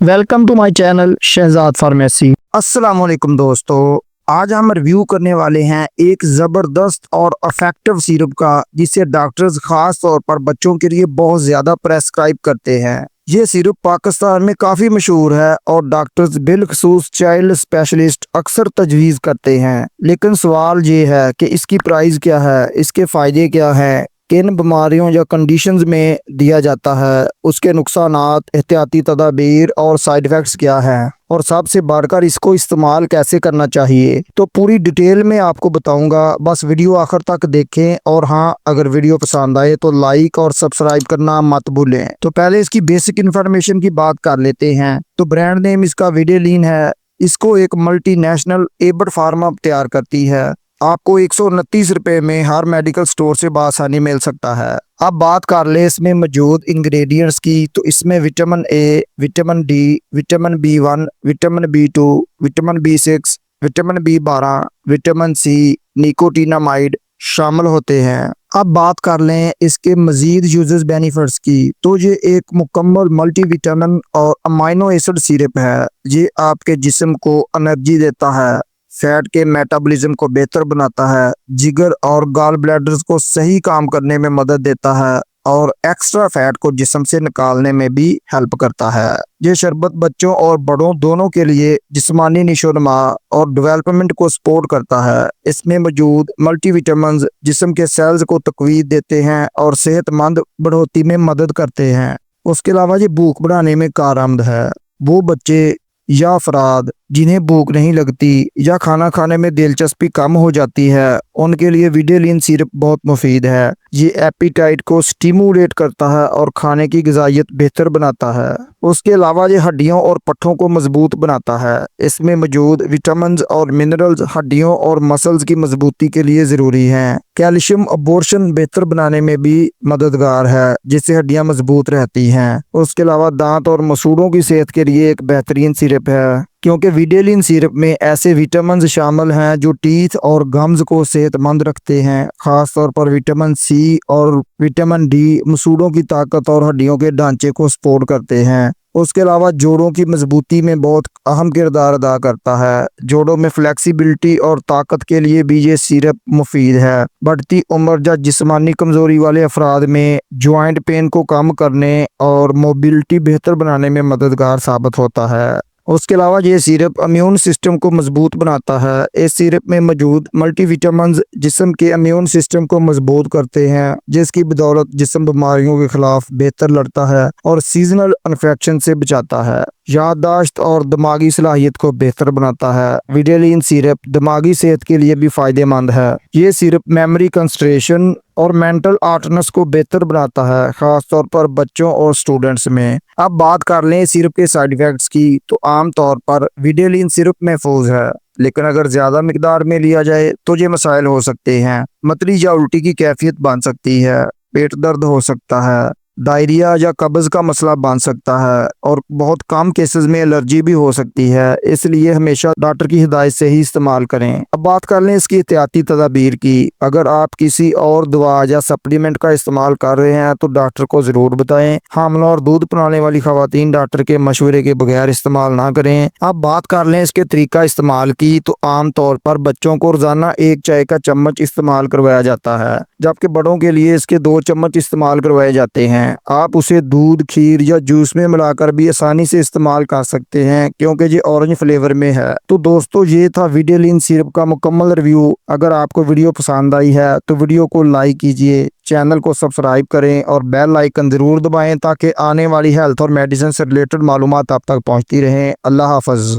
Welcome to my channel Shahzad pharmacy. अस्सलाम वालेकुम दोस्तों, आज हम रिव्यू करने वाले हैं एक ज़बरदस्त और इफेक्टिव सिरप का जिसे डॉक्टर्स खास तौर पर बच्चों के लिए बहुत ज़्यादा प्रेस्क्राइब करते हैं। ये सिरप पाकिस्तान में काफ़ी मशहूर है और डॉक्टर्स बिलखसूस चाइल्ड स्पेशलिस्ट अक्सर तजवीज़ करते हैं। लेकिन सवाल ये है कि इसकी प्राइस क्या है, इसके फ़ायदे क्या हैं, किन बीमारियों या कंडीशंस में दिया जाता है, उसके नुकसानात, एहतियाती तदाबीर और साइड इफ़ेक्ट्स क्या हैं, और सबसे बढ़कर इसको इस्तेमाल कैसे करना चाहिए। तो पूरी डिटेल में आपको बताऊंगा, बस वीडियो आखिर तक देखें। और हाँ, अगर वीडियो पसंद आए तो लाइक और सब्सक्राइब करना मत भूलें। तो पहले इसकी बेसिक इन्फॉर्मेशन की बात कर लेते हैं। तो ब्रांड नेम इसका विडेलिन है। इसको एक मल्टीनेशनल एबड फार्मा तैयार करती है। आपको 129 रुपए में हर मेडिकल स्टोर से बआसानी मिल सकता है। अब बात कर ले इसमें मौजूद इंग्रेडिएंट्स की, तो इसमें vitamin A, vitamin D, vitamin B1, vitamin बी2, vitamin B6, vitamin B12, vitamin C, nicotinamide शामिल होते हैं। अब बात कर लें इसके मजीद यूजेस बेनिफिट्स की, तो ये एक मुकम्मल मल्टीविटामिन और अमाइनो एसिड सिरप है। ये आपके जिस्म को एनर्जी देता है, फैट के मेटाबॉलिज्म को बेहतर बनाता है, जिगर और गॉल ब्लैडर्स को सही काम करने में मदद देता है और एक्स्ट्रा फैट को जिस्म से निकालने में भी हेल्प करता है। ये शरबत बच्चों और बड़ों दोनों के लिए जिस्मानी नशोनुमा और डेवलपमेंट को सपोर्ट करता है। इसमें मौजूद मल्टीविटामिन्स जिस्म के सेल्स को तकवीत देते हैं और सेहतमंद बढ़ोतरी में मदद करते हैं। उसके अलावा ये भूख बढ़ाने में कारआमद है। वो बच्चे या अफराद जिन्हें भूख नहीं लगती या खाना खाने में दिलचस्पी कम हो जाती है, उनके लिए विडेलिन सिरप बहुत मुफीद है। ये एपिटाइट को स्टिमुलेट करता है और खाने की ग़िज़ाइयत बेहतर बनाता है। उसके अलावा ये हड्डियों और पट्ठों को मजबूत बनाता है। इसमें मौजूद विटामिन्स और मिनरल्स हड्डियों और मसल्स की मजबूती के लिए ज़रूरी हैं। कैल्शियम अबॉर्शन बेहतर बनाने में भी मददगार है, जिससे हड्डियां मजबूत रहती हैं। उसके अलावा दांत और मसूड़ों की सेहत के लिए एक बेहतरीन सिरप है, क्योंकि विडेलिन सिरप में ऐसे विटामिन शामिल हैं जो टीथ और गम्स को सेहतमंद रखते हैं। खास तौर पर विटामिन सी और विटामिन डी मसूड़ों की ताकत और हड्डियों के ढांचे को सपोर्ट करते हैं। उसके अलावा जोड़ों की मजबूती में बहुत अहम किरदार अदा करता है। जोड़ों में फ्लेक्सिबिलिटी और ताकत के लिए भी ये सिरप मुफीद है। बढ़ती उम्र या जिस्मानी कमजोरी वाले अफराद में ज्वाइंट पेन को कम करने और मोबिलिटी बेहतर बनाने में मददगार साबित होता है। उसके अलावा ये सिरप इम्यून सिस्टम को मजबूत बनाता है। इस सिरप में मौजूद मल्टीविटामिन्स जिस्म के इम्यून सिस्टम को मजबूत करते हैं, जिसकी बदौलत जिस्म बीमारियों के खिलाफ बेहतर लड़ता है और सीजनल इन्फेक्शन से बचाता है। याददाश्त और दिमागी सलाहियत को बेहतर बनाता है। विडेलिन सिरप दिमागी सेहत के लिए भी फायदेमंद है। ये सिरप मेमोरी कंसंट्रेशन और मेंटल अटनेस को बेहतर बनाता है, खास तौर पर बच्चों और स्टूडेंट्स में। अब बात कर लें सिरप के साइड इफेक्ट्स की, तो आमतौर पर विडेलिन सिरप महफूज है, लेकिन अगर ज्यादा मिकदार में लिया जाए तो ये मसाइल हो सकते हैं। मतली या उल्टी की कैफियत बन सकती है, पेट दर्द हो सकता है, डायरिया या कब्ज का मसला बन सकता है और बहुत कम केसेस में एलर्जी भी हो सकती है। इसलिए हमेशा डॉक्टर की हिदायत से ही इस्तेमाल करें। अब बात कर लें इसकी एहतियाती तदाबीर की। अगर आप किसी और दवा या सप्लीमेंट का इस्तेमाल कर रहे हैं तो डॉक्टर को ज़रूर बताएं। हामला और दूध पिलाने वाली खवातीन डॉक्टर के मशवरे के बगैर इस्तेमाल ना करें। अब बात कर लें इसके तरीका इस्तेमाल की, तो आमतौर पर बच्चों को रोजाना 1 चाय का चम्मच इस्तेमाल करवाया जाता है, जबकि बड़ों के लिए इसके 2 चम्मच इस्तेमाल करवाए जाते हैं। आप उसे दूध, खीर या जूस में मिलाकर भी आसानी से इस्तेमाल कर सकते हैं, क्योंकि ये ऑरेंज फ्लेवर में है। तो दोस्तों, ये था विडेलिन सिरप का मुकम्मल रिव्यू। अगर आपको वीडियो पसंद आई है तो वीडियो को लाइक कीजिए, चैनल को सब्सक्राइब करें और बेल आइकन जरूर दबाएं, ताकि आने वाली हेल्थ और मेडिसिन से रिलेटेड मालूमात आप तक पहुंचती रहें। अल्लाह हाफ़िज़।